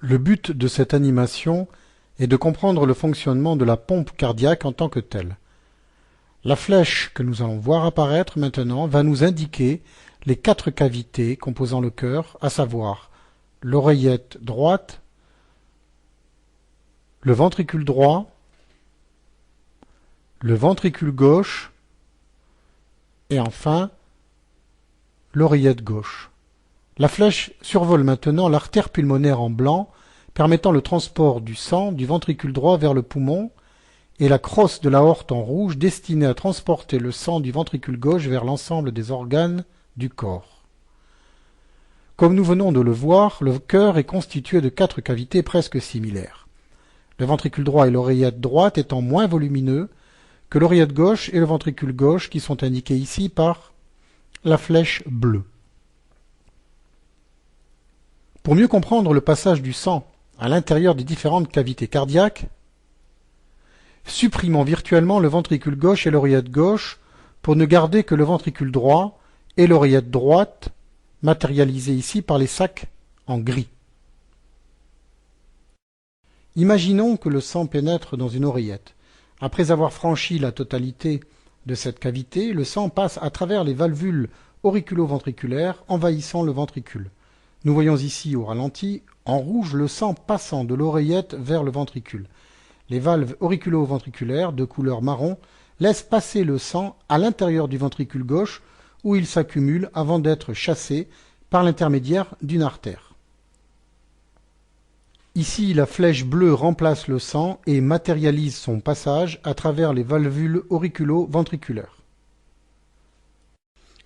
Le but de cette animation est de comprendre le fonctionnement de la pompe cardiaque en tant que telle. La flèche que nous allons voir apparaître maintenant va nous indiquer les 4 cavités composant le cœur, à savoir l'oreillette droite, le ventricule droit, le ventricule gauche et enfin l'oreillette gauche. La flèche survole maintenant l'artère pulmonaire en blanc, permettant le transport du sang du ventricule droit vers le poumon, et la crosse de l'aorte en rouge destinée à transporter le sang du ventricule gauche vers l'ensemble des organes du corps. Comme nous venons de le voir, le cœur est constitué de 4 cavités presque similaires. Le ventricule droit et l'oreillette droite étant moins volumineux que l'oreillette gauche et le ventricule gauche qui sont indiqués ici par la flèche bleue. Pour mieux comprendre le passage du sang à l'intérieur des différentes cavités cardiaques, supprimons virtuellement le ventricule gauche et l'oreillette gauche pour ne garder que le ventricule droit et l'oreillette droite, matérialisés ici par les sacs en gris. Imaginons que le sang pénètre dans une oreillette. Après avoir franchi la totalité de cette cavité, le sang passe à travers les valvules auriculo-ventriculaires, envahissant le ventricule. Nous voyons ici au ralenti, en rouge, le sang passant de l'oreillette vers le ventricule. Les valves auriculo-ventriculaires, de couleur marron, laissent passer le sang à l'intérieur du ventricule gauche, où il s'accumule avant d'être chassé par l'intermédiaire d'une artère. Ici, la flèche bleue remplace le sang et matérialise son passage à travers les valvules auriculo-ventriculaires.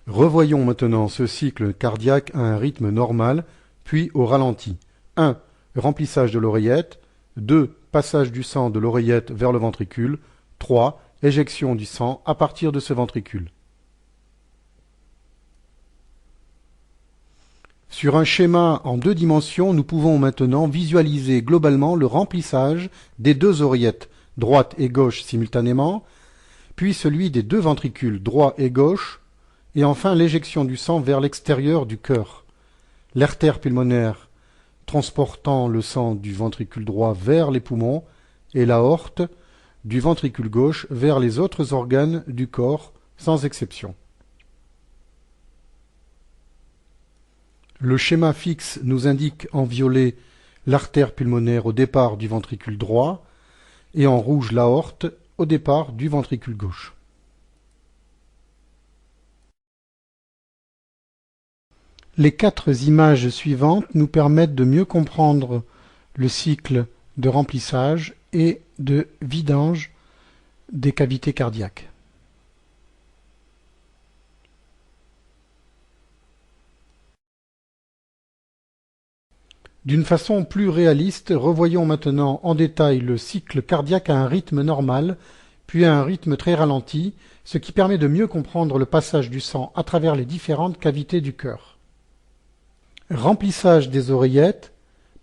Revoyons maintenant ce cycle cardiaque à un rythme normal, puis au ralenti. 1. Remplissage de l'oreillette. 2. Passage du sang de l'oreillette vers le ventricule. 3. Éjection du sang à partir de ce ventricule. Sur un schéma en 2 dimensions, nous pouvons maintenant visualiser globalement le remplissage des 2 oreillettes, droite et gauche simultanément, puis celui des 2 ventricules, droit et gauche, et enfin l'éjection du sang vers l'extérieur du cœur. L'artère pulmonaire transportant le sang du ventricule droit vers les poumons et l'aorte du ventricule gauche vers les autres organes du corps, sans exception. Le schéma fixe nous indique en violet l'artère pulmonaire au départ du ventricule droit et en rouge l'aorte au départ du ventricule gauche. Les 4 images suivantes nous permettent de mieux comprendre le cycle de remplissage et de vidange des cavités cardiaques. D'une façon plus réaliste, revoyons maintenant en détail le cycle cardiaque à un rythme normal, puis à un rythme très ralenti, ce qui permet de mieux comprendre le passage du sang à travers les différentes cavités du cœur. Remplissage des oreillettes,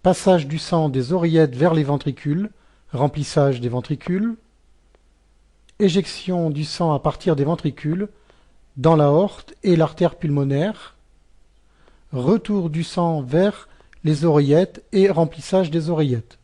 passage du sang des oreillettes vers les ventricules, remplissage des ventricules, éjection du sang à partir des ventricules dans l'aorte et l'artère pulmonaire, retour du sang vers les oreillettes et remplissage des oreillettes.